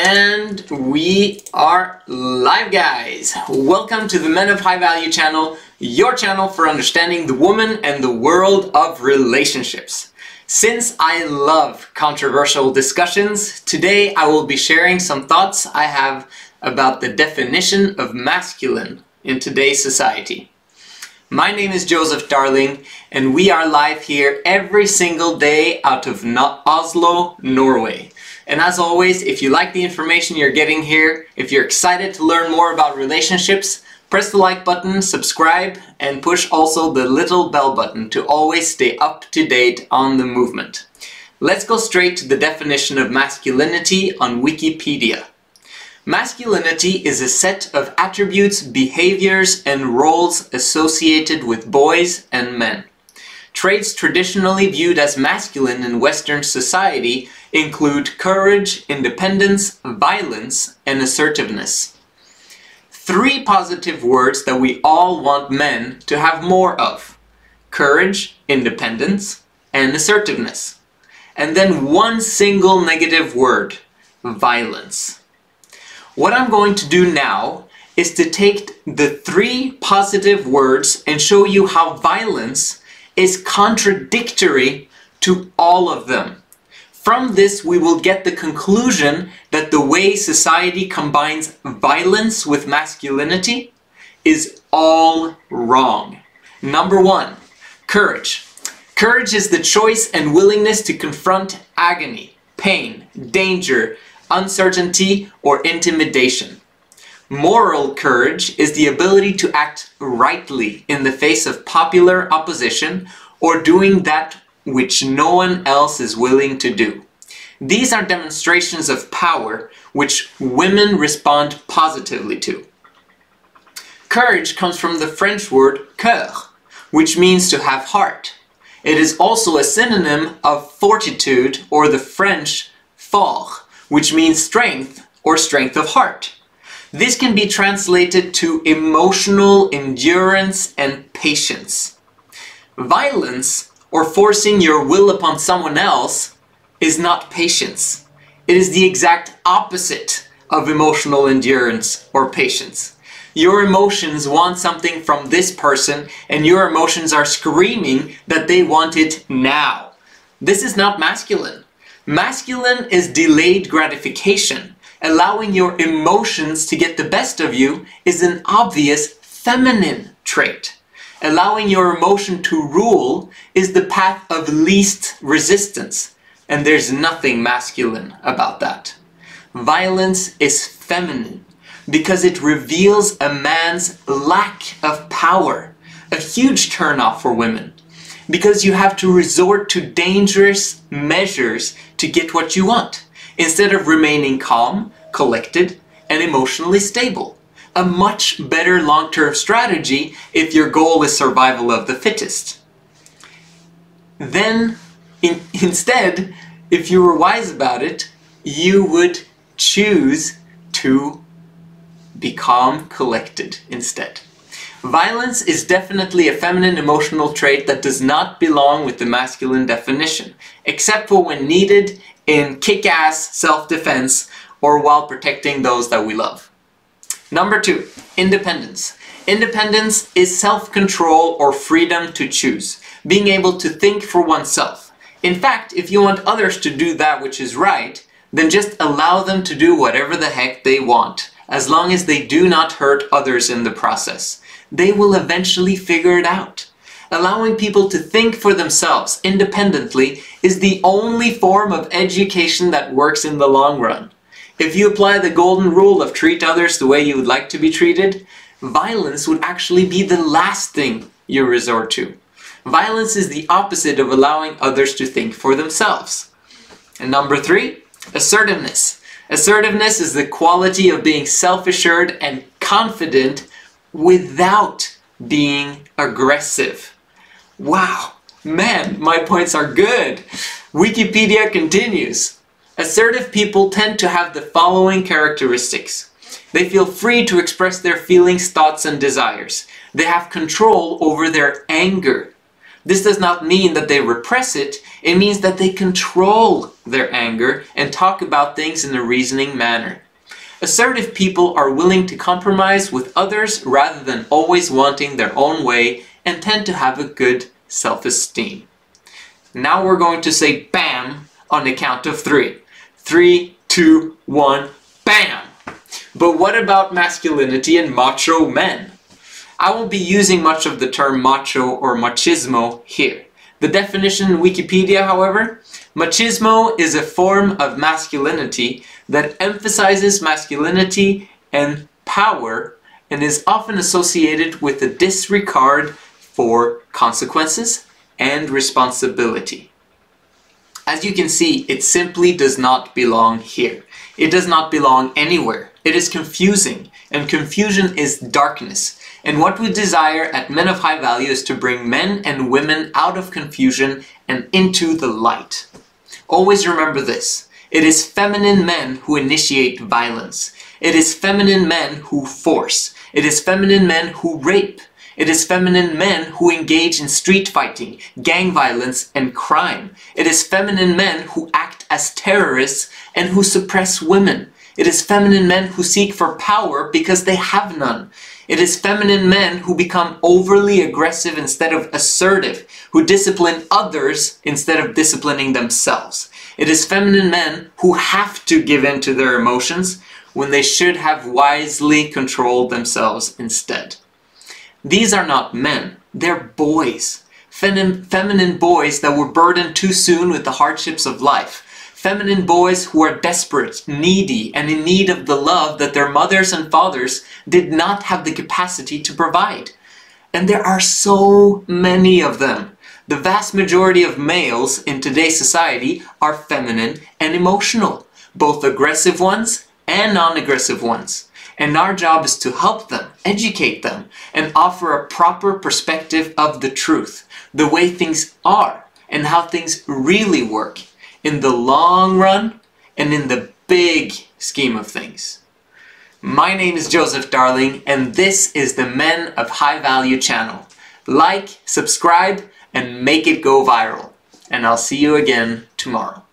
And we are live, guys! Welcome to the Men of High Value channel, your channel for understanding the woman and the world of relationships. Since I love controversial discussions, today I will be sharing some thoughts I have about the definition of masculine in today's society. My name is Joseph Darling, and we are live here every single day out of Oslo, Norway. And as always, if you like the information you're getting here, if you're excited to learn more about relationships, press the like button, subscribe, and push also the little bell button to always stay up to date on the movement. Let's go straight to the definition of masculinity on Wikipedia. Masculinity is a set of attributes, behaviors, and roles associated with boys and men. Traits traditionally viewed as masculine in Western society include courage, independence, violence, and assertiveness. Three positive words that we all want men to have more of: courage, independence, and assertiveness. And then one single negative word: violence. What I'm going to do now is to take the three positive words and show you how violence is contradictory to all of them. From this, we will get the conclusion that the way society combines violence with masculinity is all wrong. Number one, courage. Courage is the choice and willingness to confront agony, pain, danger, uncertainty, or intimidation. Moral courage is the ability to act rightly in the face of popular opposition or doing that which no one else is willing to do. These are demonstrations of power which women respond positively to. Courage comes from the French word cœur, which means to have heart. It is also a synonym of fortitude, or the French fort, which means strength or strength of heart. This can be translated to emotional endurance and patience. Violence, or forcing your will upon someone else, is not patience. It is the exact opposite of emotional endurance or patience. Your emotions want something from this person, and your emotions are screaming that they want it now. This is not masculine. Masculine is delayed gratification. Allowing your emotions to get the best of you is an obvious feminine trait. Allowing your emotion to rule is the path of least resistance, and there's nothing masculine about that. Violence is feminine because it reveals a man's lack of power, a huge turnoff for women, because you have to resort to dangerous measures to get what you want, instead of remaining calm, collected, and emotionally stable. A much better long-term strategy if your goal is survival of the fittest. Then, instead, if you were wise about it, you would choose to be calm, collected instead. Violence is definitely a feminine emotional trait that does not belong with the masculine definition, except for when needed in kick-ass self-defense or while protecting those that we love. Number two, independence. Independence is self-control or freedom to choose, being able to think for oneself. In fact, if you want others to do that which is right, then just allow them to do whatever the heck they want, as long as they do not hurt others in the process. They will eventually figure it out. Allowing people to think for themselves independently is the only form of education that works in the long run. If you apply the golden rule of treat others the way you would like to be treated, violence would actually be the last thing you resort to. Violence is the opposite of allowing others to think for themselves. And number three, assertiveness. Assertiveness is the quality of being self-assured and confident without being aggressive. Wow, man, my points are good. Wikipedia continues. Assertive people tend to have the following characteristics. They feel free to express their feelings, thoughts, and desires. They have control over their anger. This does not mean that they repress it, it means that they control their anger and talk about things in a reasoning manner. Assertive people are willing to compromise with others rather than always wanting their own way and tend to have a good self-esteem. Now we're going to say BAM on the count of 3. 3, 2, 1, BAM! But what about masculinity and macho men? I won't be using much of the term macho or machismo here. The definition in Wikipedia, however, machismo is a form of masculinity that emphasizes masculinity and power and is often associated with a disregard for consequences and responsibility. As you can see, it simply does not belong here. It does not belong anywhere. It is confusing, and confusion is darkness. And what we desire at Men of High Value is to bring men and women out of confusion and into the light. Always remember this. It is feminine men who initiate violence. It is feminine men who force. It is feminine men who rape. It is feminine men who engage in street fighting, gang violence, and crime. It is feminine men who act as terrorists and who suppress women. It is feminine men who seek for power because they have none. It is feminine men who become overly aggressive instead of assertive, who discipline others instead of disciplining themselves. It is feminine men who have to give in to their emotions when they should have wisely controlled themselves instead. These are not men, they're boys. Feminine boys that were burdened too soon with the hardships of life. Feminine boys who are desperate, needy, and in need of the love that their mothers and fathers did not have the capacity to provide. And there are so many of them. The vast majority of males in today's society are feminine and emotional, both aggressive ones and non-aggressive ones. And our job is to help them, educate them, and offer a proper perspective of the truth, the way things are, and how things really work in the long run and in the big scheme of things. My name is Joseph Darling, and this is the Men of High Value channel. Like, subscribe, and make it go viral. And I'll see you again tomorrow.